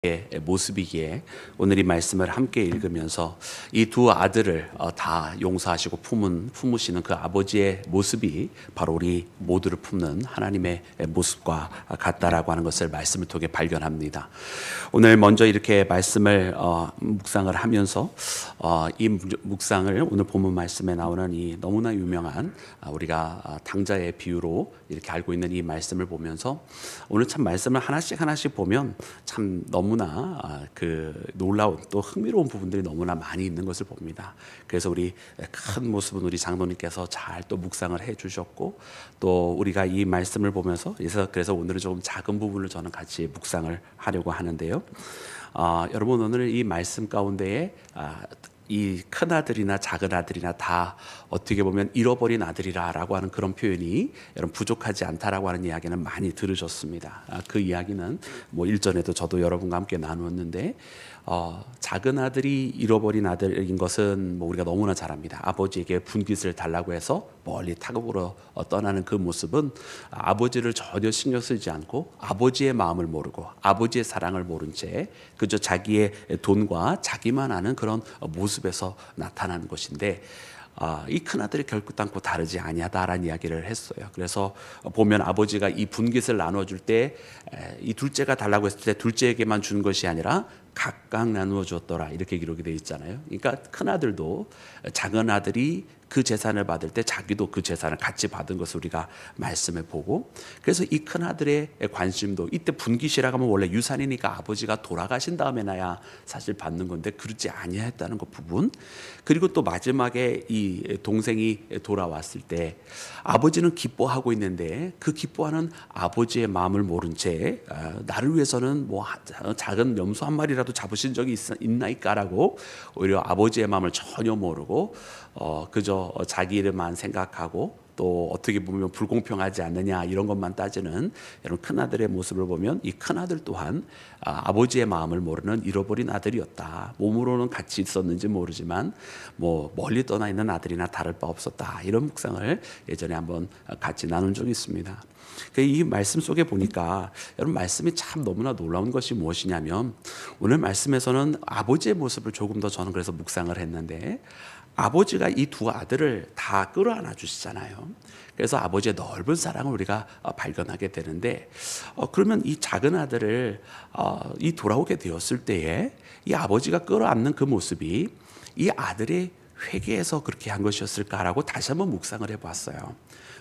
모습이기에 오늘 이 말씀을 함께 읽으면서 이 두 아들을 다 용서하시고 품으시는 그 아버지의 모습이 바로 우리 모두를 품는 하나님의 모습과 같다라고 하는 것을 말씀을 통해 발견합니다. 오늘 먼저 이렇게 말씀을 묵상을 하면서 이 묵상을 오늘 본문 말씀에 나오는 이 너무나 유명한 우리가 당자의 비유로 이렇게 알고 있는 이 말씀을 보면서 오늘 참 말씀을 하나씩 보면 참 너무나 그 놀라운 또 흥미로운 부분들이 너무나 많이 있는 것을 봅니다. 그래서 우리 큰 모습은 우리 장로님께서 잘 또 묵상을 해주셨고 또 우리가 이 말씀을 보면서 그래서 오늘은 조금 작은 부분을 저는 같이 묵상을 하려고 하는데요. 여러분 오늘 이 말씀 가운데에 이 큰 아들이나 작은 아들이나 다 어떻게 보면 잃어버린 아들이라고 하는 그런 표현이 여러분 부족하지 않다라고 하는 이야기는 많이 들으셨습니다. 그 이야기는 뭐 일전에도 저도 여러분과 함께 나누었는데 작은 아들이 잃어버린 아들인 것은 뭐 우리가 너무나 잘 압니다. 아버지에게 분깃을 달라고 해서 멀리 타국으로 떠나는 그 모습은 아버지를 전혀 신경 쓰지 않고 아버지의 마음을 모르고 아버지의 사랑을 모른 채 그저 자기의 돈과 자기만 아는 그런 모습에서 나타나는 것인데 이 큰아들이 결코 다르지 아니하다라는 이야기를 했어요. 그래서 보면 아버지가 이 분깃을 나눠줄 때 이 둘째가 달라고 했을 때 둘째에게만 준 것이 아니라 각각 나누어 주었더라 이렇게 기록이 되어 있잖아요. 그러니까 큰아들도 작은 아들이 그 재산을 받을 때 자기도 그 재산을 같이 받은 것을 우리가 말씀해 보고 그래서 이 큰아들의 관심도 이때 분깃이라고 하면 원래 유산이니까 아버지가 돌아가신 다음에 나야 사실 받는 건데 그렇지 아니했다는 것 부분 그리고 또 마지막에 이 동생이 돌아왔을 때 아버지는 기뻐하고 있는데 그 기뻐하는 아버지의 마음을 모른 채 나를 위해서는 뭐 작은 염소 한 마리라도 잡으신 적이 있나이까라고 오히려 아버지의 마음을 전혀 모르고 그저 자기 일만 생각하고 또 어떻게 보면 불공평하지 않느냐 이런 것만 따지는 여러분 큰아들의 모습을 보면 이 큰아들 또한 아버지의 마음을 모르는 잃어버린 아들이었다. 몸으로는 같이 있었는지 모르지만 뭐 멀리 떠나 있는 아들이나 다를 바 없었다. 이런 묵상을 예전에 한번 같이 나눈 적이 있습니다. 이 말씀 속에 보니까 여러분 말씀이 참 너무나 놀라운 것이 무엇이냐면 오늘 말씀에서는 아버지의 모습을 조금 더 저는 그래서 묵상을 했는데 아버지가 이 두 아들을 다 끌어안아 주시잖아요. 그래서 아버지의 넓은 사랑을 우리가 발견하게 되는데 그러면 이 작은 아들을 이 돌아오게 되었을 때에 이 아버지가 끌어안는 그 모습이 이 아들의 회개에서 그렇게 한 것이었을까라고 다시 한번 묵상을 해봤어요.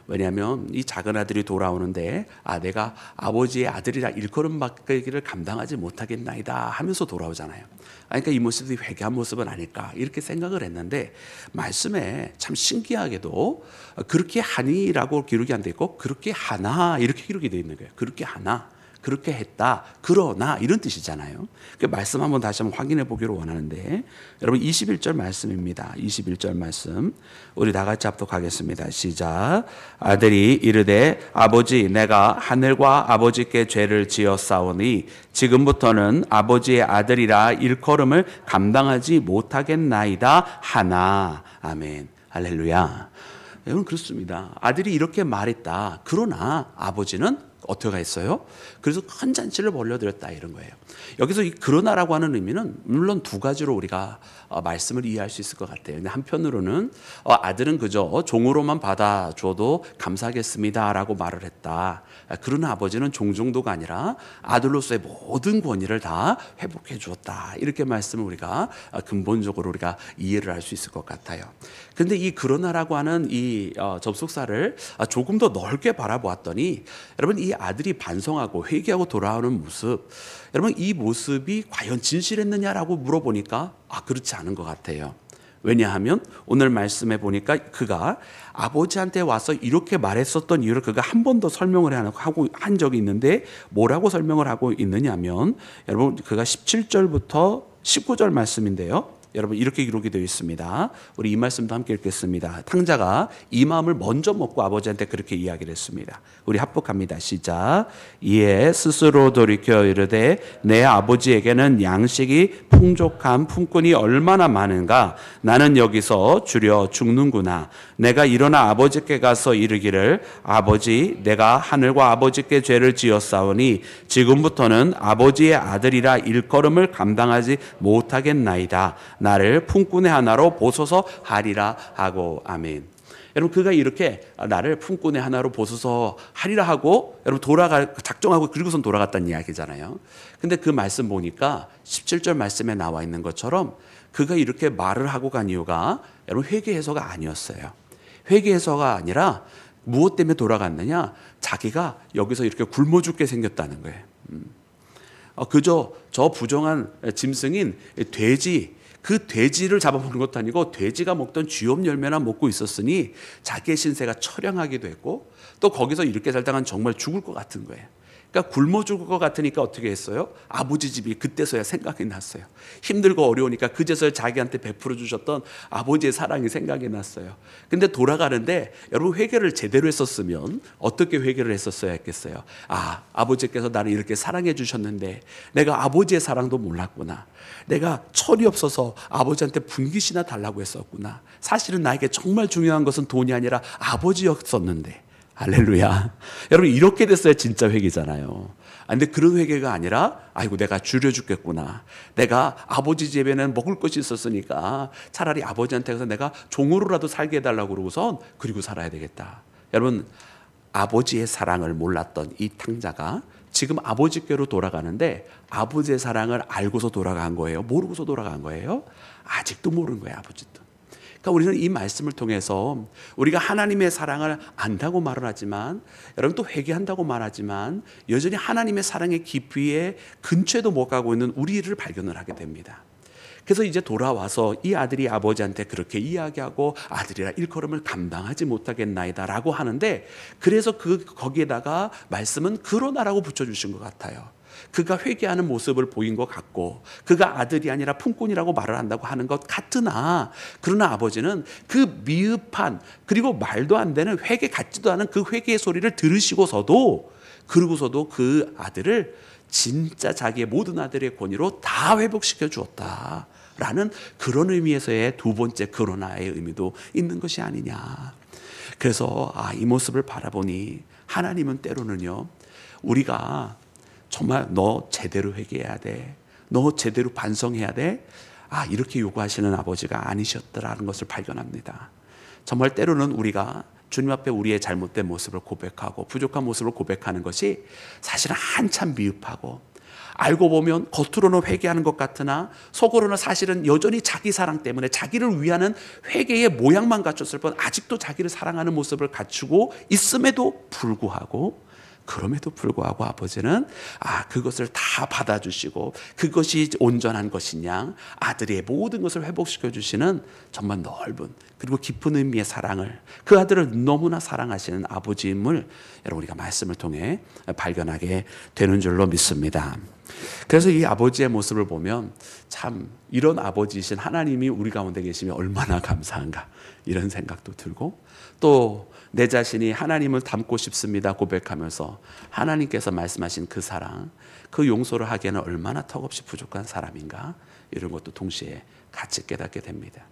왜냐하면 이 작은 아들이 돌아오는데 내가 아버지의 아들이라 일컬음 받기를 감당하지 못하겠나이다 하면서 돌아오잖아요. 그러니까 이 모습이 회개한 모습은 아닐까 이렇게 생각을 했는데 말씀에 참 신기하게도 그렇게 하니라고 기록이 안 돼 있고 그렇게 하나 이렇게 기록이 돼 있는 거예요. 그렇게 하나 그렇게 했다 그러나 이런 뜻이잖아요. 그 말씀 한번 다시 한번 확인해 보기를 원하는데 여러분 21절 말씀입니다. 21절 말씀 우리 다 같이 합독하겠습니다. 시작. 아들이 이르되 아버지 내가 하늘과 아버지께 죄를 지었사오니 지금부터는 아버지의 아들이라 일컬음을 감당하지 못하겠나이다 하나. 아멘. 할렐루야. 여러분 그렇습니다. 아들이 이렇게 말했다. 그러나 아버지는 어떻게 했어요? 그래서 큰 잔치를 벌려드렸다 이런 거예요. 여기서 이 그러나라고 하는 의미는 물론 두 가지로 우리가 말씀을 이해할 수 있을 것 같아요. 근데 한편으로는 아들은 그저 종으로만 받아줘도 감사하겠습니다라고 말을 했다. 그러나 아버지는 종 정도가 아니라 아들로서의 모든 권위를 다 회복해 주었다. 이렇게 말씀을 우리가 근본적으로 우리가 이해를 할 수 있을 것 같아요. 근데 이 그러나라고 하는 이 접속사를 조금 더 넓게 바라보았더니 여러분 이 아들이 반성하고 회개하고 돌아오는 모습 여러분 이 모습이 과연 진실했느냐라고 물어보니까 그렇지 않은 것 같아요. 왜냐하면 오늘 말씀해 보니까 그가 아버지한테 와서 이렇게 말했었던 이유를 그가 한 번 더 설명을 한 적이 있는데 뭐라고 설명을 하고 있느냐면 여러분 그가 17절부터 19절 말씀인데요. 여러분 이렇게 기록이 되어 있습니다. 우리 이 말씀도 함께 읽겠습니다. 탕자가 이 마음을 먼저 먹고 아버지한테 그렇게 이야기를 했습니다. 우리 합독합니다. 시작. 이에 스스로 돌이켜 이르되 내 아버지에게는 양식이 풍족한 품꾼이 얼마나 많은가. 나는 여기서 줄여 죽는구나. 내가 일어나 아버지께 가서 이르기를 아버지 내가 하늘과 아버지께 죄를 지었사오니 지금부터는 아버지의 아들이라 일컬음을 감당하지 못하겠나이다. 나를 품꾼의 하나로 보소서 하리라 하고. 아멘. 여러분, 그가 이렇게 나를 품꾼의 하나로 보소서 하리라 하고 여러분 작정하고 그리고선 돌아갔다는 이야기잖아요. 근데 그 말씀 보니까 17절 말씀에 나와 있는 것처럼 그가 이렇게 말을 하고 간 이유가 여러분 회개해서가 아니었어요. 회개해서가 아니라 무엇 때문에 돌아갔느냐? 자기가 여기서 이렇게 굶어 죽게 생겼다는 거예요. 그저 저 부정한 짐승인 돼지, 그 돼지를 잡아먹는 것도 아니고 돼지가 먹던 쥐염 열매나 먹고 있었으니 자기의 신세가 처량하기도 했고 또 거기서 이렇게 살다간 정말 죽을 것 같은 거예요. 그러니까 굶어 죽을 것 같으니까 어떻게 했어요? 아버지 집이 그때서야 생각이 났어요. 힘들고 어려우니까 그제서야 자기한테 베풀어 주셨던 아버지의 사랑이 생각이 났어요. 근데 돌아가는데 여러분 회개를 제대로 했었으면 어떻게 회개를 했었어야 했겠어요? 아버지께서 나를 이렇게 사랑해 주셨는데 내가 아버지의 사랑도 몰랐구나. 내가 철이 없어서 아버지한테 분깃이나 달라고 했었구나. 사실은 나에게 정말 중요한 것은 돈이 아니라 아버지였었는데. 할렐루야. 여러분 이렇게 됐어야 진짜 회개잖아요. 근데 그런 회개가 아니라 아이고 내가 줄여 죽겠구나. 내가 아버지 집에는 먹을 것이 있었으니까 차라리 아버지한테 가서 내가 종으로라도 살게 해달라고 그러고선 그리고 살아야 되겠다. 여러분 아버지의 사랑을 몰랐던 이 탕자가 지금 아버지께로 돌아가는데 아버지의 사랑을 알고서 돌아간 거예요? 모르고서 돌아간 거예요? 아직도 모르는 거예요. 아버지도. 그러니까 우리는 이 말씀을 통해서 우리가 하나님의 사랑을 안다고 말을 하지만 여러분 또 회개한다고 말하지만 여전히 하나님의 사랑의 깊이에 근처에도 못 가고 있는 우리를 발견을 하게 됩니다. 그래서 이제 돌아와서 이 아들이 아버지한테 그렇게 이야기하고 아들이라 일컬음을 감당하지 못하겠나이다 라고 하는데 그래서 거기에다가 말씀은 그러나라고 붙여주신 것 같아요. 그가 회개하는 모습을 보인 것 같고 그가 아들이 아니라 품꾼이라고 말을 한다고 하는 것 같으나 그러나 아버지는 그 미흡한 그리고 말도 안 되는 회개 같지도 않은 그 회개의 소리를 들으시고서도 그러고서도 그 아들을 진짜 자기의 모든 아들의 권위로 다 회복시켜 주었다라는 그런 의미에서의 두 번째 그러나의 의미도 있는 것이 아니냐. 그래서 이 모습을 바라보니 하나님은 때로는요 우리가 정말 너 제대로 회개해야 돼. 너 제대로 반성해야 돼. 이렇게 요구하시는 아버지가 아니셨더라는 것을 발견합니다. 정말 때로는 우리가 주님 앞에 우리의 잘못된 모습을 고백하고 부족한 모습을 고백하는 것이 사실은 한참 미흡하고 알고 보면 겉으로는 회개하는 것 같으나 속으로는 사실은 여전히 자기 사랑 때문에 자기를 위하는 회개의 모양만 갖췄을 뿐 아직도 자기를 사랑하는 모습을 갖추고 있음에도 불구하고 그럼에도 불구하고 아버지는 그것을 다 받아주시고 그것이 온전한 것이냐 아들의 모든 것을 회복시켜 주시는 정말 넓은 그리고 깊은 의미의 사랑을 그 아들을 너무나 사랑하시는 아버지임을 여러분 우리가 말씀을 통해 발견하게 되는 줄로 믿습니다. 그래서 이 아버지의 모습을 보면 참 이런 아버지이신 하나님이 우리 가운데 계시면 얼마나 감사한가 이런 생각도 들고 또 내 자신이 하나님을 닮고 싶습니다 고백하면서 하나님께서 말씀하신 그 사랑 그 용서를 하기에는 얼마나 턱없이 부족한 사람인가 이런 것도 동시에 같이 깨닫게 됩니다.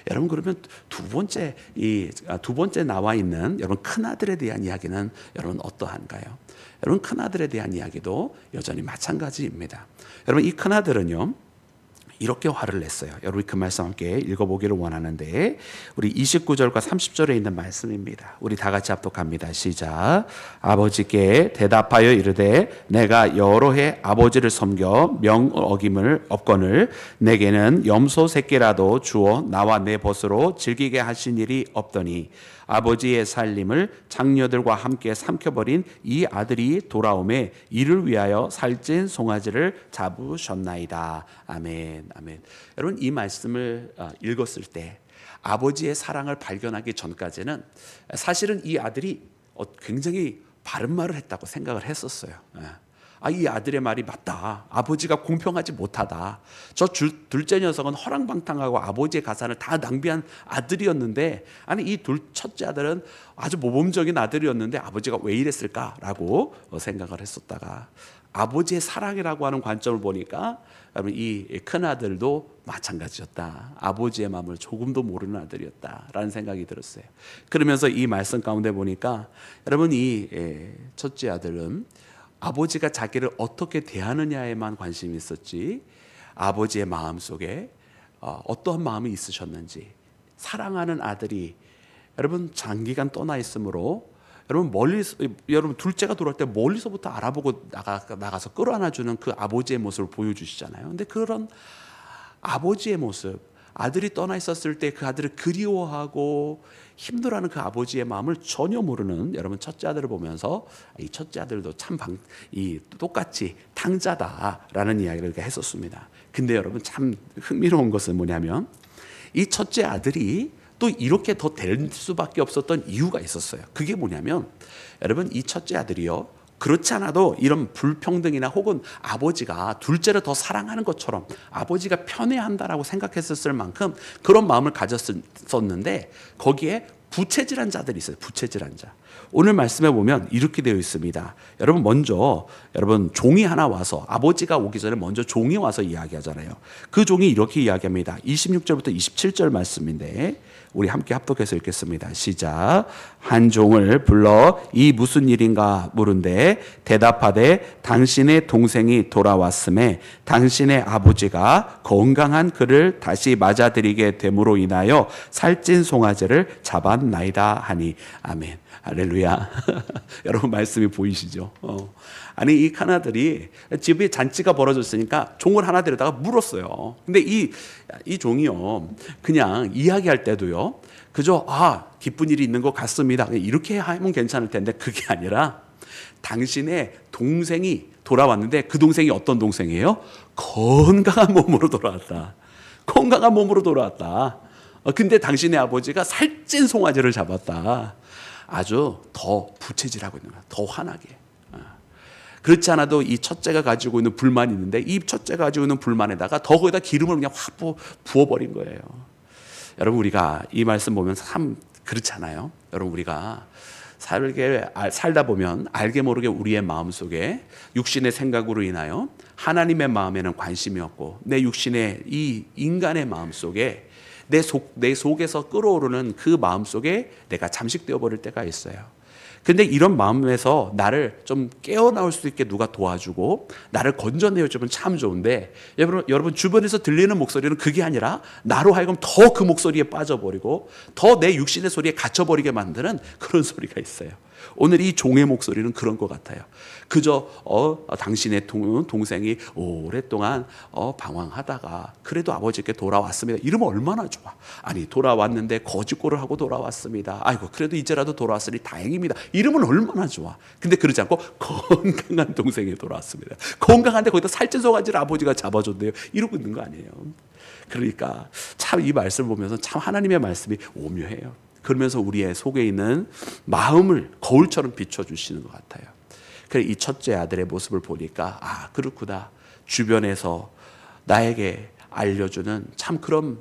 여러분 그러면 두 번째 나와 있는 여러분 큰 아들에 대한 이야기는 여러분 어떠한가요? 여러분 큰 아들에 대한 이야기도 여전히 마찬가지입니다. 여러분 이 큰 아들은요 이렇게 화를 냈어요. 여러분 그 말씀 함께 읽어보기를 원하는데 우리 29절과 30절에 있는 말씀입니다. 우리 다 같이 합독합니다. 시작. 아버지께 대답하여 이르되 내가 여러 해 아버지를 섬겨 명 어김을 없거늘 내게는 염소 새끼라도 주어 나와 내 벗으로 즐기게 하신 일이 없더니 아버지의 살림을 장녀들과 함께 삼켜버린 이 아들이 돌아오매 이를 위하여 살찐 송아지를 잡으셨나이다. 아멘. 아멘. 여러분 이 말씀을 읽었을 때 아버지의 사랑을 발견하기 전까지는 사실은 이 아들이 굉장히 바른 말을 했다고 생각을 했었어요. 이 아들의 말이 맞다. 아버지가 공평하지 못하다. 저 둘째 녀석은 허랑방탕하고 아버지의 가산을 다 낭비한 아들이었는데 이 첫째 아들은 아주 모범적인 아들이었는데 아버지가 왜 이랬을까라고 생각을 했었다가 아버지의 사랑이라고 하는 관점을 보니까 여러분 이 큰아들도 마찬가지였다. 아버지의 마음을 조금도 모르는 아들이었다라는 생각이 들었어요. 그러면서 이 말씀 가운데 보니까 여러분 이 첫째 아들은 아버지가 자기를 어떻게 대하느냐에만 관심이 있었지 아버지의 마음속에 어떠한 마음이 있으셨는지, 사랑하는 아들이 여러분 장기간 떠나 있으므로 여러분 둘째가 돌아올 때 멀리서부터 알아보고 나가서 끌어안아주는 그 아버지의 모습을 보여주시잖아요. 근데 그런 아버지의 모습, 아들이 떠나 있었을 때 그 아들을 그리워하고 힘들어하는 그 아버지의 마음을 전혀 모르는 여러분 첫째 아들을 보면서 이 첫째 아들도 참 똑같이 탕자다라는 이야기를 이렇게 했었습니다. 근데 여러분 참 흥미로운 것은 뭐냐면 이 첫째 아들이 또 이렇게 더 될 수밖에 없었던 이유가 있었어요. 그게 뭐냐면 여러분 이 첫째 아들이요, 그렇지 않아도 이런 불평등이나 혹은 아버지가 둘째를 더 사랑하는 것처럼 아버지가 편애한다라고 생각했었을 만큼 그런 마음을 가졌었는데 거기에 부채질한 자들이 있어요. 부채질한 자. 오늘 말씀에 보면 이렇게 되어 있습니다. 여러분 먼저 종이 하나 와서, 아버지가 오기 전에 먼저 종이 와서 이야기하잖아요. 그 종이 이렇게 이야기합니다. 26절부터 27절 말씀인데 우리 함께 합독해서 읽겠습니다. 시작. 한 종을 불러 이 무슨 일인가 물은데 대답하되 당신의 동생이 돌아왔음에 당신의 아버지가 건강한 그를 다시 맞아들이게 됨으로 인하여 살찐 송아지를 잡았나이다 하니. 아멘. 할렐루야. 여러분 말씀이 보이시죠? 아니 이 큰아들이 집에 잔치가 벌어졌으니까 종을 하나 데려다가 물었어요. 근데 이 종이요 그냥 이야기할 때도요 그저 기쁜 일이 있는 것 같습니다 이렇게 하면 괜찮을 텐데 그게 아니라 당신의 동생이 돌아왔는데 그 동생이 어떤 동생이에요? 건강한 몸으로 돌아왔다. 건강한 몸으로 돌아왔다. 근데 당신의 아버지가 살찐 송아지를 잡았다. 아주 더 부채질하고 있는 거야. 더 화나게. 그렇지 않아도 이 첫째가 가지고 있는 불만이 있는데 이 첫째가 가지고 있는 불만에다가 더 거기다 기름을 그냥 확 부어버린 거예요. 여러분 우리가 이 말씀 보면 참 그렇지 않아요? 여러분 우리가 살다 보면 알게 모르게 우리의 마음속에 육신의 생각으로 인하여 하나님의 마음에는 관심이 없고 내 육신의 이 인간의 마음속에 내 속에서 끓어오르는 그 마음속에 내가 잠식되어 버릴 때가 있어요. 근데 이런 마음에서 나를 좀 깨어나올 수 있게 누가 도와주고 나를 건져내어주면 참 좋은데 여러분 주변에서 들리는 목소리는 그게 아니라 나로 하여금 더 그 목소리에 빠져버리고 더 내 육신의 소리에 갇혀버리게 만드는 그런 소리가 있어요. 오늘 이 종의 목소리는 그런 것 같아요. 그저 당신의 동생이 오랫동안 방황하다가 그래도 아버지께 돌아왔습니다. 이러면 얼마나 좋아. 아니 돌아왔는데 거짓골을 하고 돌아왔습니다. 아이고 그래도 이제라도 돌아왔으니 다행입니다. 이러면 얼마나 좋아. 근데 그러지 않고 건강한 동생이 돌아왔습니다. 건강한데 거기다 살찐 송아지를 아버지가 잡아줬네요. 이러고 있는 거 아니에요. 그러니까 참 이 말씀을 보면서 참 하나님의 말씀이 오묘해요. 그러면서 우리의 속에 있는 마음을 거울처럼 비춰주시는 것 같아요. 그래 이 첫째 아들의 모습을 보니까 그렇구나. 주변에서 나에게 알려주는 참 그런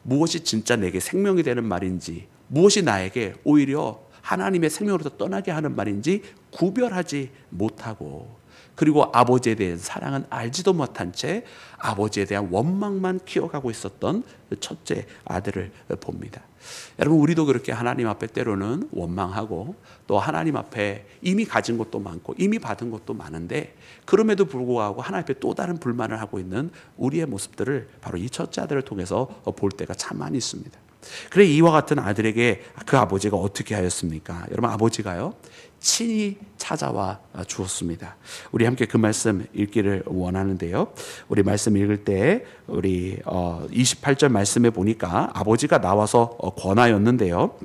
무엇이 진짜 내게 생명이 되는 말인지 무엇이 나에게 오히려 하나님의 생명으로부터 떠나게 하는 말인지 구별하지 못하고 그리고 아버지에 대한 사랑은 알지도 못한 채 아버지에 대한 원망만 키워가고 있었던 첫째 아들을 봅니다. 여러분 우리도 그렇게 하나님 앞에 때로는 원망하고 또 하나님 앞에 이미 가진 것도 많고 이미 받은 것도 많은데 그럼에도 불구하고 하나님 앞에 또 다른 불만을 하고 있는 우리의 모습들을 바로 이 첫째 아들을 통해서 볼 때가 참 많이 있습니다. 그래 이와 같은 아들에게 그 아버지가 어떻게 하였습니까? 여러분 아버지가요 친히 찾아와 주었습니다. 우리 함께 그 말씀 읽기를 원하는데요. 우리 말씀 읽을 때 우리 28절 말씀에 보니까 아버지가 나와서 권하였는데요.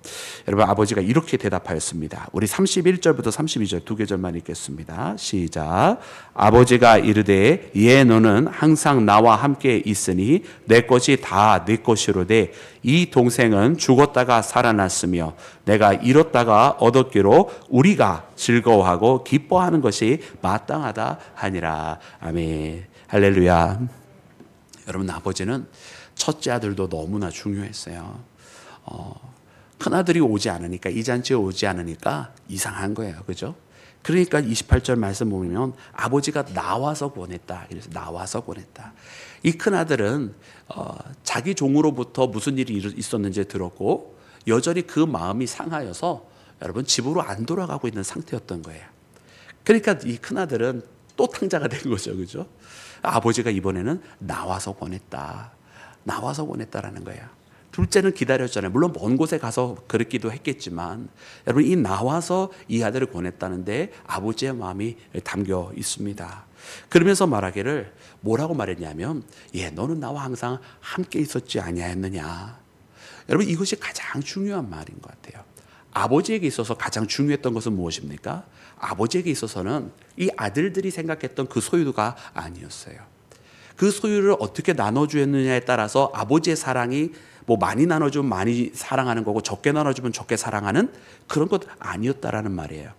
여러분 아버지가 이렇게 대답하였습니다. 우리 31절부터 32절 두 계절만 읽겠습니다. 시작. 아버지가 이르되 너는 항상 나와 함께 있으니 내 것이 다 네 것이로되 이 동생은 죽었다가 살아났으며 내가 잃었다가 얻었기로 우리가 즐거워하고 기뻐하는 것이 마땅하다 하니라. 아멘. 할렐루야. 여러분 아버지는 첫째 아들도 너무나 중요했어요. 큰아들이 오지 않으니까 이 잔치에 오지 않으니까 이상한 거예요. 그죠? 그러니까 28절 말씀 보면 아버지가 나와서 권했다. 그래서 나와서 권했다. 이 큰아들은 자기 종으로부터 무슨 일이 있었는지 들었고 여전히 그 마음이 상하여서 여러분 집으로 안 돌아가고 있는 상태였던 거예요. 그러니까 이 큰아들은 또 탕자가 된 거죠. 그죠? 아버지가 이번에는 나와서 권했다. 나와서 권했다라는 거예요. 둘째는 기다렸잖아요. 물론 먼 곳에 가서 그랬기도 했겠지만 여러분 이 나와서 이 아들을 권했다는데 아버지의 마음이 담겨 있습니다. 그러면서 말하기를 뭐라고 말했냐면 너는 나와 항상 함께 있었지 아니하였느냐. 여러분 이것이 가장 중요한 말인 것 같아요. 아버지에게 있어서 가장 중요했던 것은 무엇입니까? 아버지에게 있어서는 이 아들들이 생각했던 그 소유가 아니었어요. 그 소유를 어떻게 나눠주었느냐에 따라서 아버지의 사랑이 뭐 많이 나눠주면 많이 사랑하는 거고 적게 나눠주면 적게 사랑하는 그런 것 아니었다라는 말이에요.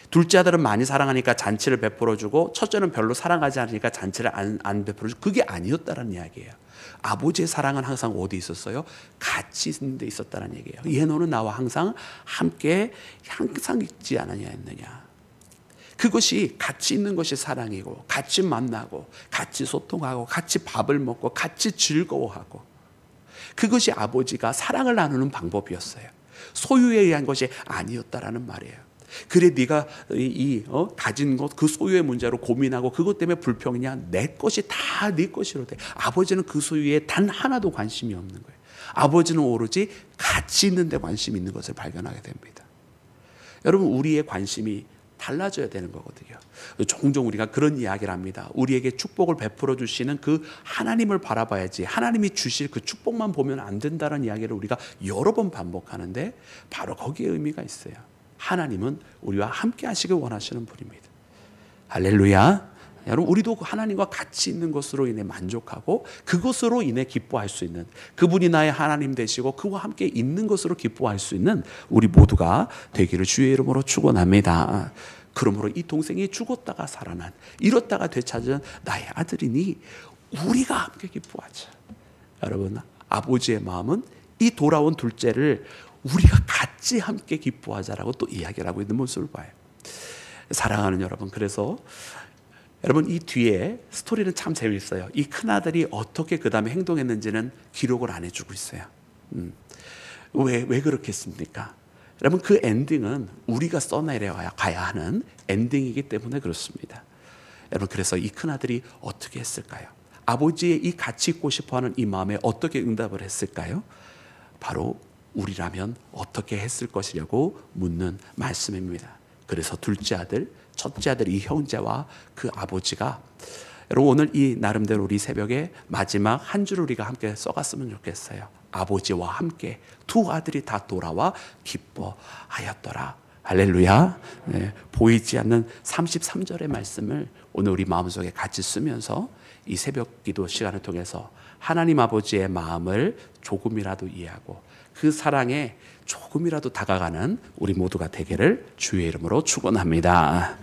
둘째 아들은 많이 사랑하니까 잔치를 베풀어주고 첫째는 별로 사랑하지 않으니까 잔치를 안 베풀어주고 그게 아니었다라는 이야기예요. 아버지의 사랑은 항상 어디 있었어요? 같이 있는 데 있었다는 얘기예요. 너는 나와 항상 함께 항상 있지 않았느냐. 그것이 같이 있는 것이 사랑이고 같이 만나고 같이 소통하고 같이 밥을 먹고 같이 즐거워하고 그것이 아버지가 사랑을 나누는 방법이었어요. 소유에 의한 것이 아니었다라는 말이에요. 그래 네가 가진 것 그 소유의 문제로 고민하고 그것 때문에 불평이냐? 내 것이 다 네 것이로 돼. 아버지는 그 소유에 단 하나도 관심이 없는 거예요. 아버지는 오로지 같이 있는 데 관심이 있는 것을 발견하게 됩니다. 여러분 우리의 관심이 달라져야 되는 거거든요. 종종 우리가 그런 이야기를 합니다. 우리에게 축복을 베풀어 주시는 그 하나님을 바라봐야지 하나님이 주실 그 축복만 보면 안 된다는 이야기를 우리가 여러 번 반복하는데 바로 거기에 의미가 있어요. 하나님은 우리와 함께 하시길 원하시는 분입니다. 할렐루야. 여러분 우리도 하나님과 같이 있는 것으로 인해 만족하고 그것으로 인해 기뻐할 수 있는 그분이 나의 하나님 되시고 그와 함께 있는 것으로 기뻐할 수 있는 우리 모두가 되기를 주의 이름으로 축원합니다. 그러므로 이 동생이 죽었다가 살아난 잃었다가 되찾은 나의 아들이니 우리가 함께 기뻐하자. 여러분 아버지의 마음은 이 돌아온 둘째를 우리가 같이 함께 기뻐하자라고 또 이야기를 하고 있는 모습을 봐요. 사랑하는 여러분, 그래서 여러분 이 뒤에 스토리는 참 재밌어요. 이 큰아들이 어떻게 그 다음에 행동했는지는 기록을 안 해주고 있어요. 왜 그렇겠습니까? 여러분 그 엔딩은 우리가 써내려가야 하는 엔딩이기 때문에 그렇습니다. 여러분 그래서 이 큰아들이 어떻게 했을까요? 아버지의 이 같이 있고 싶어하는 이 마음에 어떻게 응답을 했을까요? 바로 우리라면 어떻게 했을 것이냐고 묻는 말씀입니다. 그래서 둘째 아들, 첫째 아들 이 형제와 그 아버지가 여러분 오늘 이 나름대로 우리 새벽에 마지막 한 줄 우리가 함께 써갔으면 좋겠어요. 아버지와 함께 두 아들이 다 돌아와 기뻐하였더라. 할렐루야. 네, 보이지 않는 33절의 말씀을 오늘 우리 마음속에 같이 쓰면서 이 새벽 기도 시간을 통해서 하나님 아버지의 마음을 조금이라도 이해하고 그 사랑에 조금이라도 다가가는 우리 모두가 되기를 주의 이름으로 축원합니다.